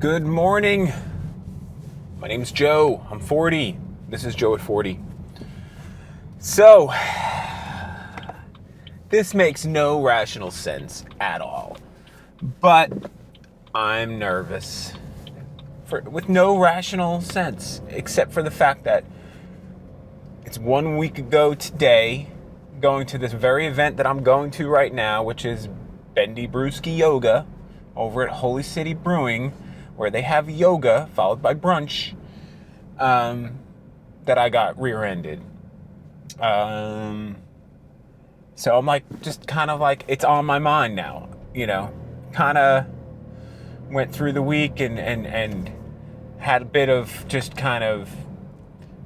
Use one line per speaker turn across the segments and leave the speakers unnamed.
Good morning. My name's Joe. I'm 40. This is Joe at 40. So, this makes no rational sense at all. But I'm nervous. With no rational sense, except for the fact that it's 1 week ago today, going to this very event that I'm going to right now, which is Bendy Brewski Yoga over at Holy City Brewing, where they have yoga followed by brunch, that I got rear-ended. So I'm just kind of it's on my mind now, kind of went through the week and had a bit of just kind of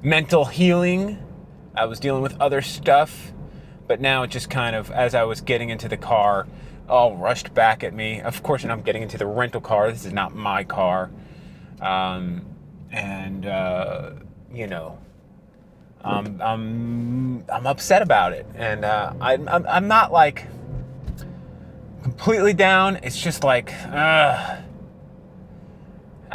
mental healing. I was dealing with other stuff, but now it just kind of, as I was getting into the car, all rushed back at me. Of course, and I'm getting into the rental car. This is not my car. I'm upset about it. And I'm not completely down. It's just I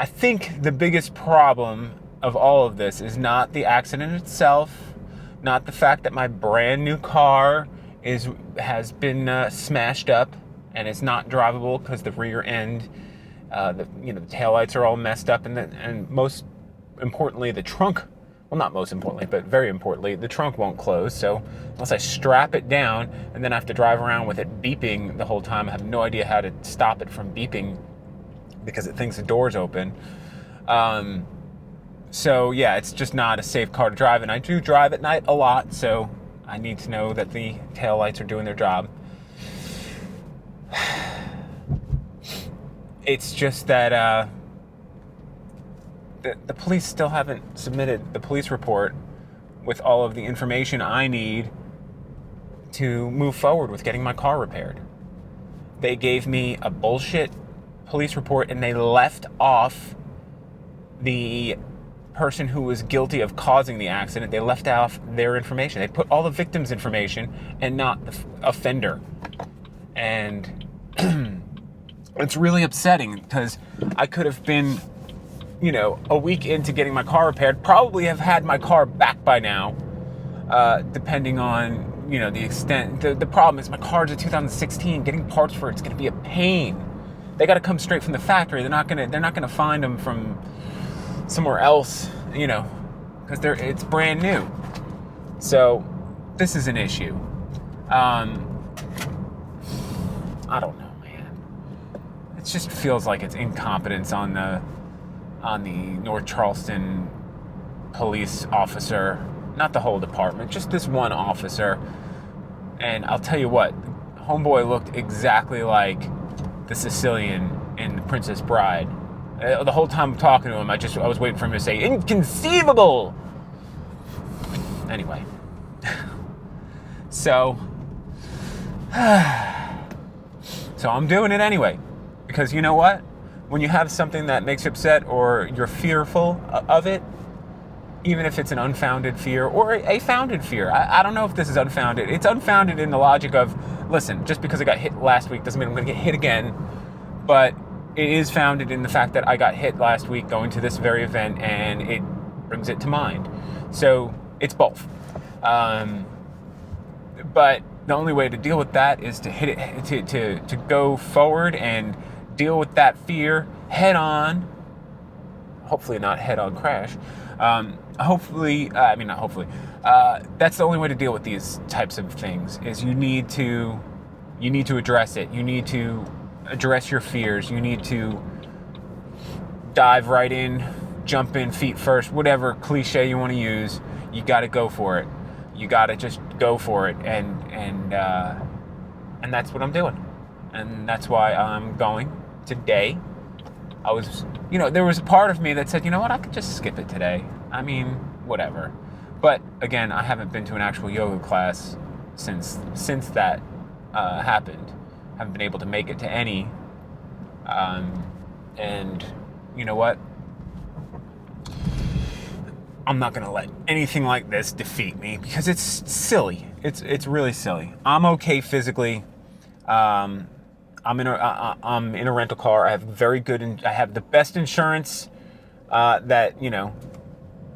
think the biggest problem of all of this is not the accident itself, not the fact that my brand new car has been smashed up and it's not drivable because the rear end, the taillights are all messed up, and most importantly, the trunk. Well, not most importantly, but very importantly, the trunk won't close. So unless I strap it down and then I have to drive around with it beeping the whole time, I have no idea how to stop it from beeping because it thinks the door's open. So yeah, it's just not a safe car to drive, and I do drive at night a lot, so I need to know that the taillights are doing their job. It's just that the police still haven't submitted the police report with all of the information I need to move forward with getting my car repaired. They gave me a bullshit police report, and they left off the person who was guilty of causing the accident. They left off their information. They put all the victim's information and not the offender. And it's really upsetting because I could have been, a week into getting my car repaired, probably have had my car back by now, depending on, the extent. The problem is my car's a 2016. Getting parts for it's going to be a pain. They got to come straight from the factory. They're not gonna find them from somewhere else, because it's brand new. So this is an issue. I don't know, man. It just feels like it's incompetence on the North Charleston police officer, not the whole department, just this one officer. And I'll tell you what, homeboy looked exactly like the Sicilian in The Princess Bride. The whole time I'm talking to him, I was waiting for him to say, "Inconceivable!" Anyway. So I'm doing it anyway. Because you know what? When you have something that makes you upset or you're fearful of it, even if it's an unfounded fear or a founded fear. I don't know if this is unfounded. It's unfounded in the logic of, listen, just because I got hit last week doesn't mean I'm going to get hit again. But it is founded in the fact that I got hit last week going to this very event, and it brings it to mind. So it's both. But the only way to deal with that is to hit it, to go forward and deal with that fear head on. Hopefully not head on crash. That's the only way to deal with these types of things, is you need to address it. You need to address your fears. You need to dive right in, jump in feet first, whatever cliche you want to use. You got to go for it. You got to just go for it, and that's what I'm doing, and that's why I'm going today. There was a part of me that said, you know what, I could just skip it today. I mean, whatever. But again, I haven't been to an actual yoga class since that happened. Haven't been able to make it to any. And you know what? I'm not going to let anything like this defeat me, because it's silly. It's really silly. I'm okay physically. I'm in a rental car. I have I have the best insurance that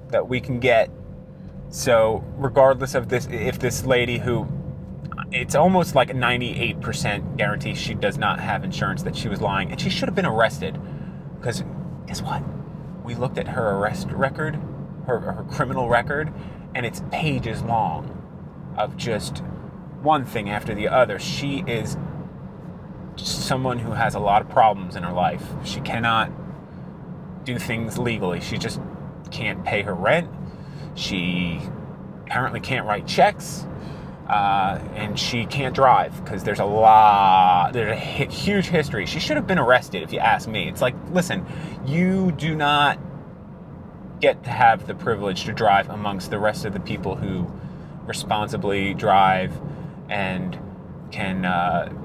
that we can get. So regardless of this, if this lady who, it's almost like a 98% guarantee she does not have insurance, that she was lying, and she should have been arrested. Because guess what? We looked at her arrest record, her criminal record, and it's pages long of just one thing after the other. She is someone who has a lot of problems in her life. She cannot do things legally. She just can't pay her rent. She apparently can't write checks. And she can't drive because there's a huge history. She should have been arrested, if you ask me. It's like, listen, you do not get to have the privilege to drive amongst the rest of the people who responsibly drive and can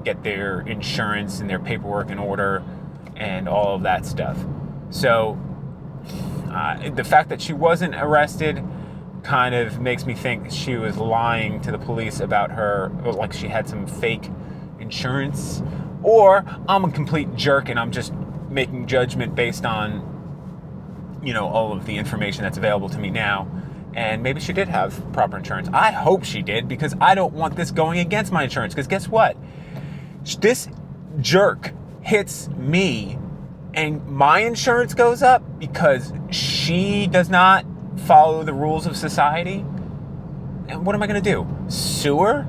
get their insurance and their paperwork in order and all of that stuff. So the fact that she wasn't arrested kind of makes me think she was lying to the police about her, like she had some fake insurance, or I'm a complete jerk and I'm just making judgment based on, all of the information that's available to me now. And maybe she did have proper insurance. I hope she did, because I don't want this going against my insurance. Because guess what? This jerk hits me and my insurance goes up because she does not follow the rules of society. And what am I going to do? Sue her?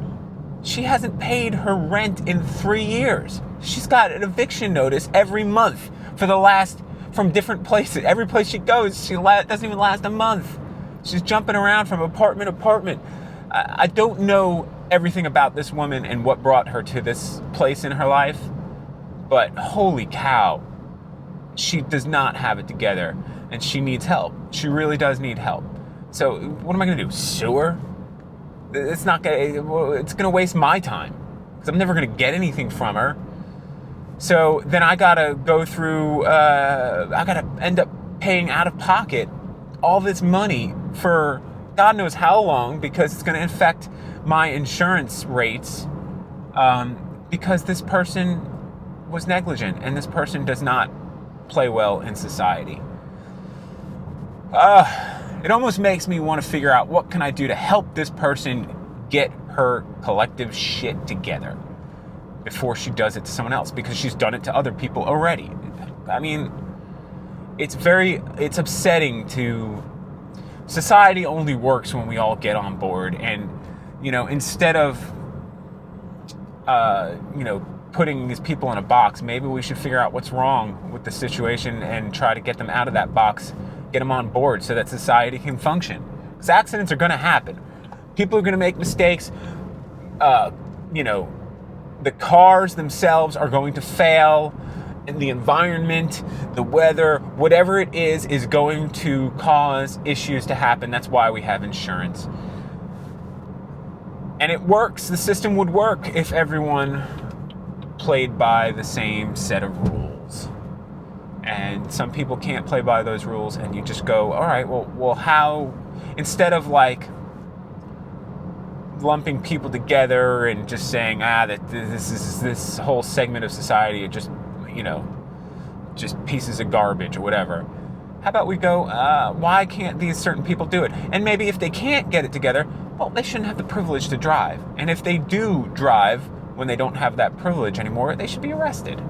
She hasn't paid her rent in 3 years. She's got an eviction notice every month from different places. Every place she goes, doesn't even last a month. She's jumping around from apartment to apartment. I don't know everything about this woman and what brought her to this place in her life, but holy cow, she does not have it together, and she needs help. She really does need help. So what am I going to do? Sue her? It's going to waste my time, because I'm never going to get anything from her. So then I got to go through, I got to end up paying out of pocket all this money for God knows how long, because it's going to affect my insurance rates, because this person was negligent and this person does not play well in society. It almost makes me want to figure out, what can I do to help this person get her collective shit together before she does it to someone else, because she's done it to other people already. I mean, it's upsetting to... Society only works when we all get on board, and, instead of, putting these people in a box, maybe we should figure out what's wrong with the situation and try to get them out of that box, get them on board so that society can function. Because accidents are going to happen. People are going to make mistakes. The cars themselves are going to fail. And the environment, the weather, whatever it is going to cause issues to happen. That's why we have insurance. And it works. The system would work if everyone played by the same set of rules. And some people can't play by those rules, and you just go, all right, well, how, instead of like lumping people together and just saying, that this whole segment of society are just pieces of garbage or whatever. How about we go, why can't these certain people do it? And maybe if they can't get it together, well, they shouldn't have the privilege to drive. And if they do drive when they don't have that privilege anymore, they should be arrested.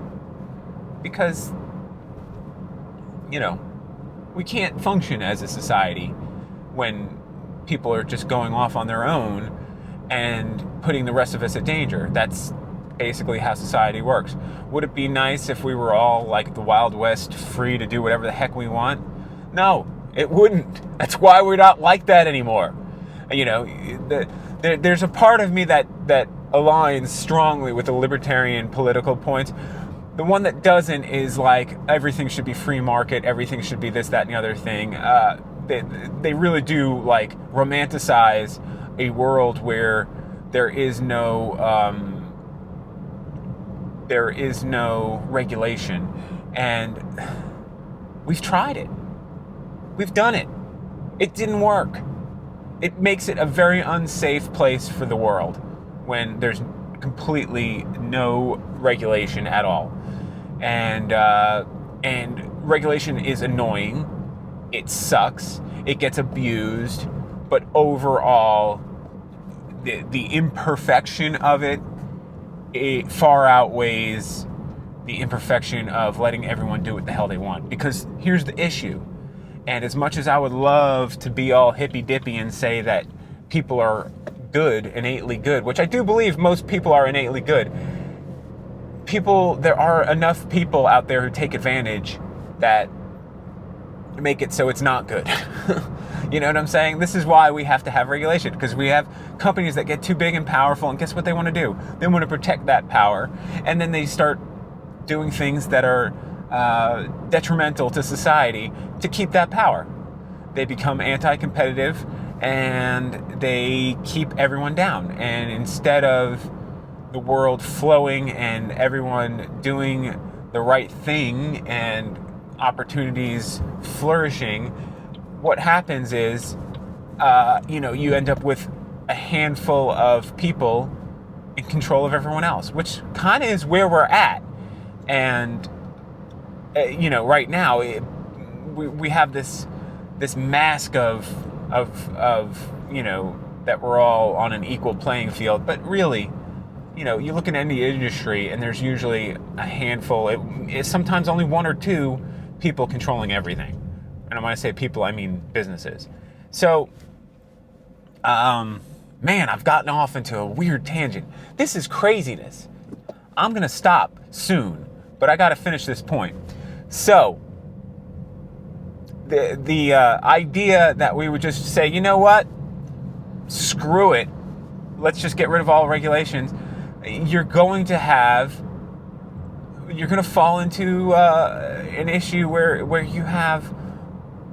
Because, we can't function as a society when people are just going off on their own and putting the rest of us at danger. That's basically how society works. Would it be nice if we were all like the Wild West, free to do whatever the heck we want? No, it wouldn't. That's why we're not like that anymore. There's a part of me that aligns strongly with the libertarian political points. The one that doesn't is like, everything should be free market, everything should be this, that, and the other thing. They really do like romanticize a world where there is no regulation. And we've tried it. We've done it. It didn't work. It makes it a very unsafe place for the world when there's completely no regulation at all. And regulation is annoying. It sucks. It gets abused. But overall, the imperfection of it far outweighs the imperfection of letting everyone do what the hell they want. Because here's the issue. And as much as I would love to be all hippy-dippy and say that people are good, innately good, which I do believe most people are innately good, there are enough people out there who take advantage that make it so it's not good. You know what I'm saying? This is why we have to have regulation, because we have companies that get too big and powerful, and guess what they want to do? They want to protect that power, and then they start doing things that are detrimental to society to keep that power. They become anti-competitive, and they keep everyone down. And instead of the world flowing and everyone doing the right thing and opportunities flourishing, what happens is, you end up with a handful of people in control of everyone else, which kind of is where we're at. And, right now, we have this mask of that we're all on an equal playing field. But really, you look at any industry and there's usually a handful, it's sometimes only one or two people controlling everything. And when I say people, I mean businesses. So, man, I've gotten off into a weird tangent. This is craziness. I'm going to stop soon, but I got to finish this point. So, the idea that we would just say, you know what? Screw it. Let's just get rid of all regulations. You're going to fall into an issue where you have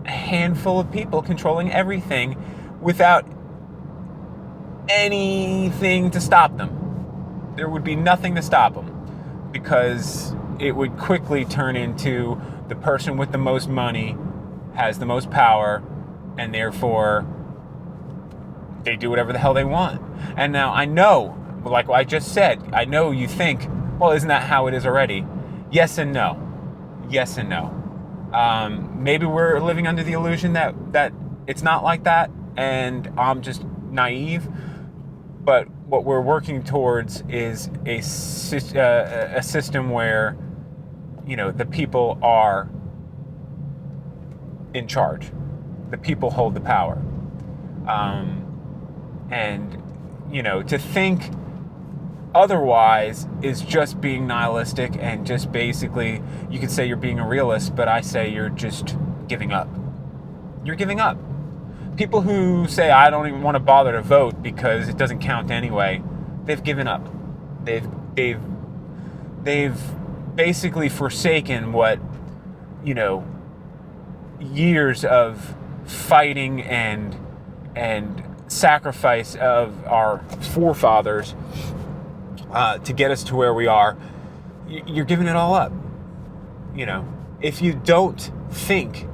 a handful of people controlling everything without anything to stop them. There would be nothing to stop them, because it would quickly turn into the person with the most money has the most power, and therefore they do whatever the hell they want. And now I know, like I just said, I know you think, well, isn't that how it is already? Yes and no. Yes and no. Maybe we're living under the illusion that it's not like that, and I'm just naive. But what we're working towards is a system where, the people are in charge. The people hold the power. To think otherwise is just being nihilistic, and just basically, you could say you're being a realist, but I say you're just giving up. You're giving up. People who say, I don't even want to bother to vote because it doesn't count anyway, they've given up. They've basically forsaken what, years of fighting and sacrifice of our forefathers to get us to where we are. You're giving it all up. If you don't think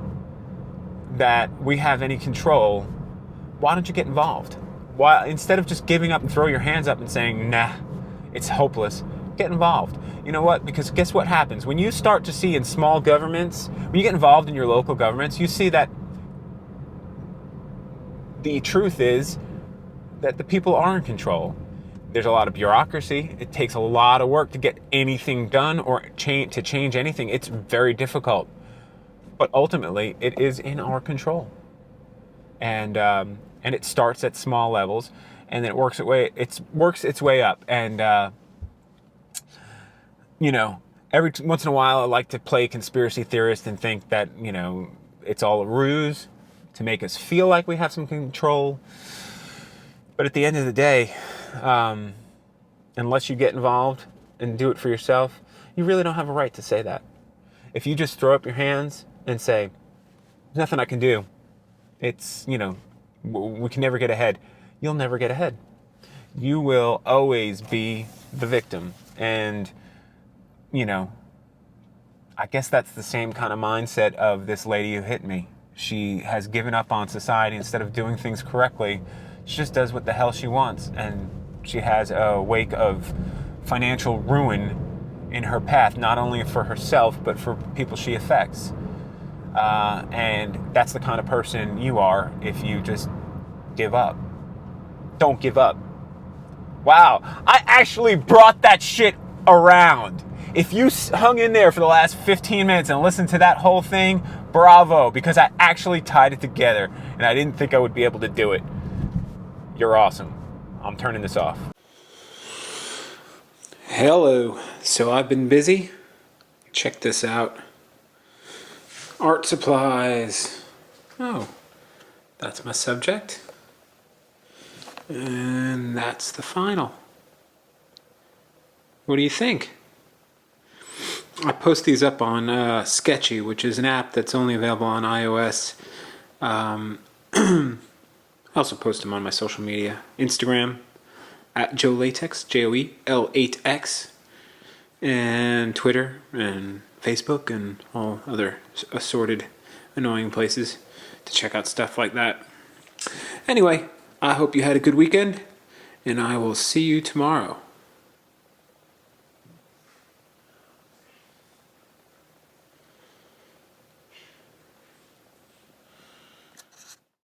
that we have any control, why don't you get involved? Why, instead of just giving up and throw your hands up and saying, nah, it's hopeless, get involved. You know what? Because guess what happens? When you start to see in small governments, when you get involved in your local governments, you see that the truth is that the people are in control. There's a lot of bureaucracy. It takes a lot of work to get anything done or to change anything. It's very difficult. But ultimately, it is in our control. And it starts at small levels, and then it works its way up. And every once in a while, I like to play conspiracy theorist and think that it's all a ruse to make us feel like we have some control. But at the end of the day, unless you get involved and do it for yourself, you really don't have a right to say that. If you just throw up your hands and say, there's nothing I can do, it's, we can never get ahead, you'll never get ahead. You will always be the victim. And, I guess that's the same kind of mindset of this lady who hit me. She has given up on society. Instead of doing things correctly, she just does what the hell she wants. And She has a wake of financial ruin in her path, not only for herself, but for people she affects. And that's the kind of person you are if you just give up. Don't give up. Wow, I actually brought that shit around. If you hung in there for the last 15 minutes and listened to that whole thing, bravo, because I actually tied it together and I didn't think I would be able to do it. You're awesome. I'm turning this off. Hello. So I've been busy. Check this out. Art supplies. Oh, that's my subject. And that's the final. What do you think? I post these up on Sketchy, which is an app that's only available on iOS. I also post them on my social media. Instagram, at Joe Latex, JOEL8X. And Twitter, and Facebook, and all other assorted annoying places to check out stuff like that. Anyway, I hope you had a good weekend, and I will see you tomorrow.